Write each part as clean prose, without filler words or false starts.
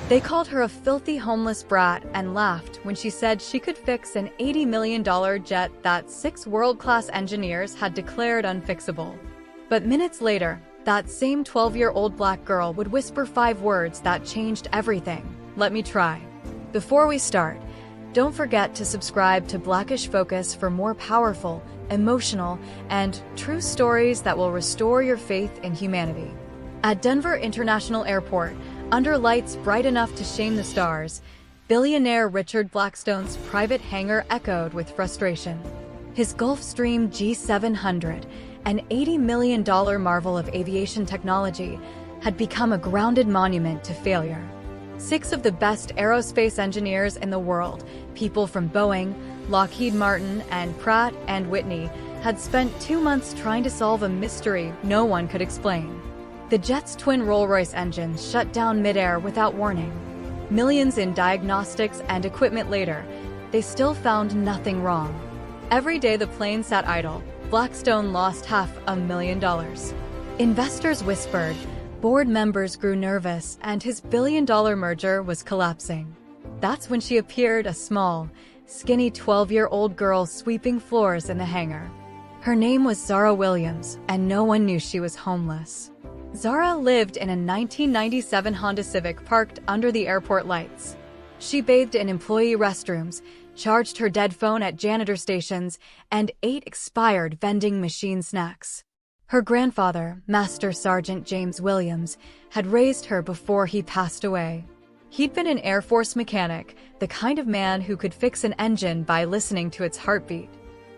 They called her a filthy homeless brat and laughed when she said she could fix an $80 million jet that 6 world-class engineers had declared unfixable. But minutes later, that same 12-year-old black girl would whisper 5 words that changed everything. Let me try. Before we start, don't forget to subscribe to Blackish Focus for more powerful, emotional, and true stories that will restore your faith in humanity. At Denver International Airport, under lights bright enough to shame the stars, billionaire Richard Blackstone's private hangar echoed with frustration. His Gulfstream G700, an $80 million marvel of aviation technology, had become a grounded monument to failure. 6 of the best aerospace engineers in the world, people from Boeing, Lockheed Martin, and Pratt & Whitney, had spent 2 months trying to solve a mystery no one could explain. The jet's twin Rolls-Royce engines shut down mid-air without warning. Millions in diagnostics and equipment later, they still found nothing wrong. Every day the plane sat idle, Blackstone lost $500,000. Investors whispered, board members grew nervous, and his billion-dollar merger was collapsing. That's when she appeared, a small, skinny 12-year-old girl sweeping floors in the hangar. Her name was Zara Williams, and no one knew she was homeless. Zara lived in a 1997 Honda Civic parked under the airport lights. She bathed in employee restrooms, charged her dead phone at janitor stations, and ate expired vending machine snacks. Her grandfather, Master Sergeant James Williams, had raised her before he passed away. He'd been an Air Force mechanic, the kind of man who could fix an engine by listening to its heartbeat.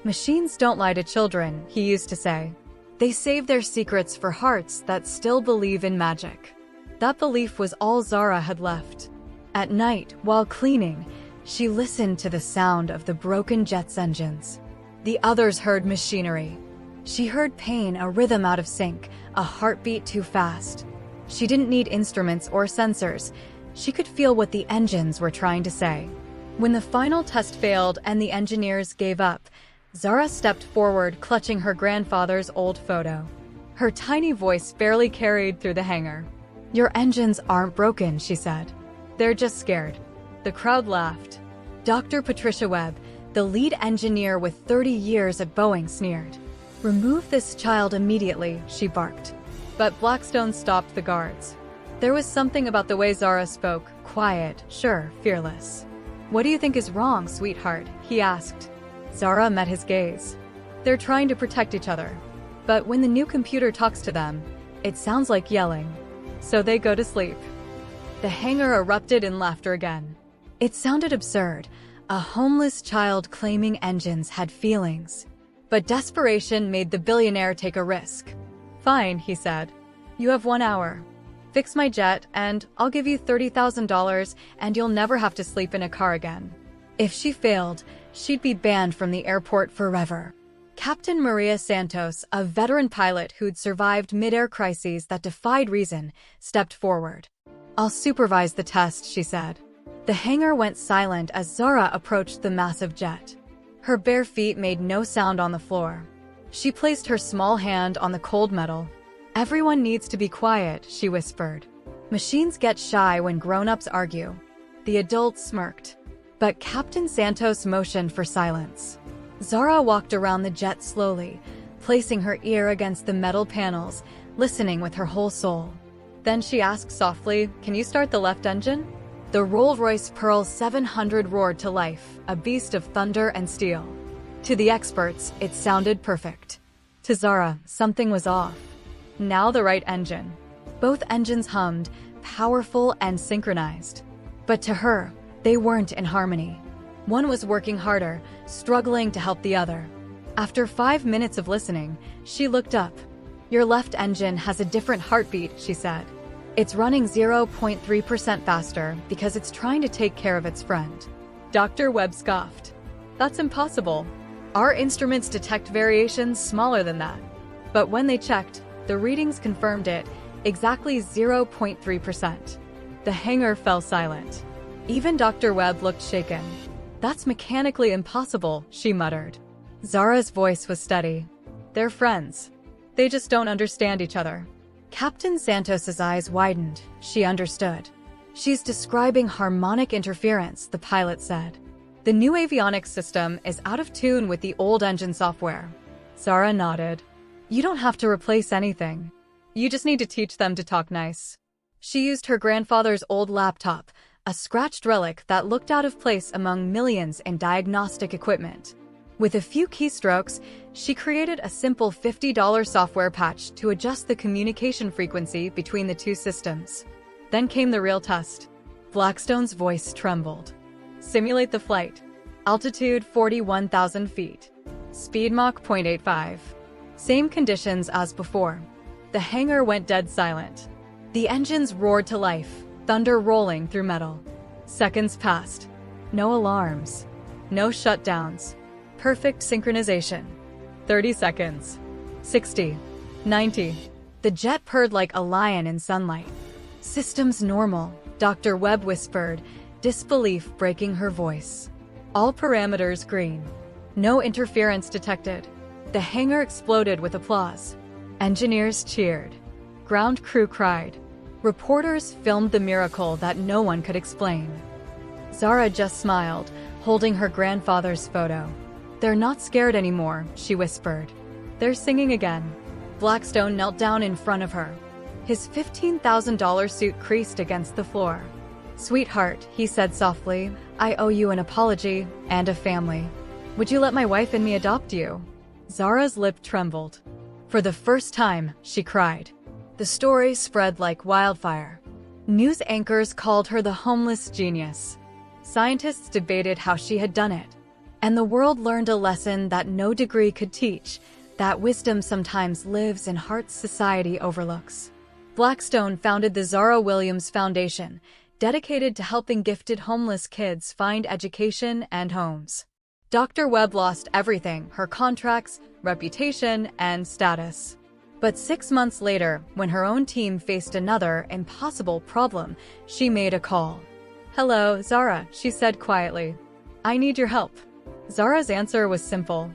Machines don't lie to children, he used to say. They save their secrets for hearts that still believe in magic. That belief was all Zara had left. At night, while cleaning, she listened to the sound of the broken jet's engines. The others heard machinery. She heard pain, a rhythm out of sync, a heartbeat too fast. She didn't need instruments or sensors. She could feel what the engines were trying to say. When the final test failed and the engineers gave up, Zara stepped forward, clutching her grandfather's old photo. Her tiny voice barely carried through the hangar. "Your engines aren't broken," she said. "They're just scared." The crowd laughed. Dr. Patricia Webb, the lead engineer with 30 years at Boeing, sneered. "Remove this child immediately," she barked. But Blackstone stopped the guards. There was something about the way Zara spoke, quiet, sure, fearless. "What do you think is wrong, sweetheart?" he asked. Zara met his gaze. "They're trying to protect each other. But when the new computer talks to them, it sounds like yelling. So they go to sleep." The hangar erupted in laughter again. It sounded absurd, a homeless child claiming engines had feelings. But desperation made the billionaire take a risk. "Fine," he said. "You have 1 hour. Fix my jet, and I'll give you $30,000, and you'll never have to sleep in a car again." If she failed, she'd be banned from the airport forever. Captain Maria Santos, a veteran pilot who'd survived mid-air crises that defied reason, stepped forward. "I'll supervise the test," she said. The hangar went silent as Zara approached the massive jet. Her bare feet made no sound on the floor. She placed her small hand on the cold metal. "Everyone needs to be quiet," she whispered. "Machines get shy when grown-ups argue." The adults smirked. But Captain Santos motioned for silence. Zara walked around the jet slowly, placing her ear against the metal panels, listening with her whole soul. Then she asked softly, "Can you start the left engine?" The Rolls-Royce Pearl 700 roared to life, a beast of thunder and steel. To the experts, it sounded perfect. To Zara, something was off. Now the right engine. Both engines hummed, powerful and synchronized. But to her, they weren't in harmony. One was working harder, struggling to help the other. After 5 minutes of listening, she looked up. "Your left engine has a different heartbeat," she said. "It's running 0.3% faster because it's trying to take care of its friend." Dr. Webb scoffed. "That's impossible. Our instruments detect variations smaller than that." But when they checked, the readings confirmed it, exactly 0.3%. The hangar fell silent. Even Dr. Webb looked shaken. "That's mechanically impossible," she muttered. Zara's voice was steady. "They're friends. They just don't understand each other." Captain Santos's eyes widened. She understood. She's describing harmonic interference, the pilot said. The new avionics system is out of tune with the old engine software. Zara nodded. You don't have to replace anything. You just need to teach them to talk nice. She used her grandfather's old laptop, a scratched relic that looked out of place among millions in diagnostic equipment. With a few keystrokes, she created a simple $50 software patch to adjust the communication frequency between the two systems. Then came the real test. Blackstone's voice trembled. Simulate the flight. Altitude 41,000 feet. Speed Mach 0.85. Same conditions as before. The hangar went dead silent. The engines roared to life, thunder rolling through metal. Seconds passed. No alarms. No shutdowns. Perfect synchronization. 30 seconds. 60. 90. The jet purred like a lion in sunlight. Systems normal, Dr. Webb whispered, disbelief breaking her voice. All parameters green. No interference detected. The hangar exploded with applause. Engineers cheered. Ground crew cried. Reporters filmed the miracle that no one could explain. Zara just smiled, holding her grandfather's photo. They're not scared anymore, she whispered. They're singing again. Blackstone knelt down in front of her. His $15,000 suit creased against the floor. Sweetheart, he said softly, I owe you an apology and a family. Would you let my wife and me adopt you? Zara's lip trembled. For the first time, she cried. The story spread like wildfire. News anchors called her the homeless genius. Scientists debated how she had done it. And the world learned a lesson that no degree could teach, that wisdom sometimes lives in hearts society overlooks. Blackstone founded the Zara Williams Foundation, dedicated to helping gifted homeless kids find education and homes. Dr. Webb lost everything, her contracts, reputation, and status. But 6 months later, when her own team faced another impossible problem, she made a call. Hello, Zara, she said quietly. I need your help. Zara's answer was simple.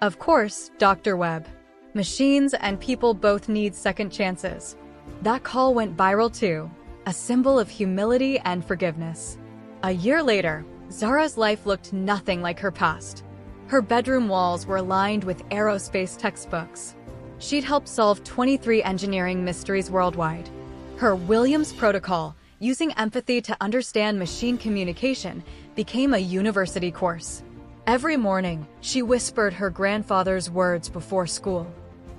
Of course, Dr. Webb. Machines and people both need second chances. That call went viral too, a symbol of humility and forgiveness. A year later, Zara's life looked nothing like her past. Her bedroom walls were lined with aerospace textbooks. She'd helped solve 23 engineering mysteries worldwide. Her Williams Protocol, using empathy to understand machine communication, became a university course. Every morning, she whispered her grandfather's words before school.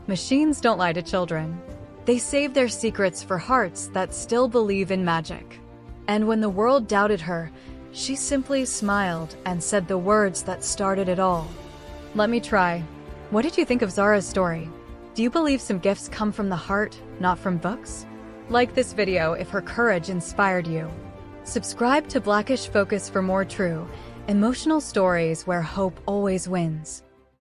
Machines don't lie to children. They save their secrets for hearts that still believe in magic. And when the world doubted her, she simply smiled and said the words that started it all. Let me try. What did you think of Zara's story? Do you believe some gifts come from the heart, not from books? Like this video if her courage inspired you. Subscribe to Blackish Focus for more true, emotional stories where hope always wins.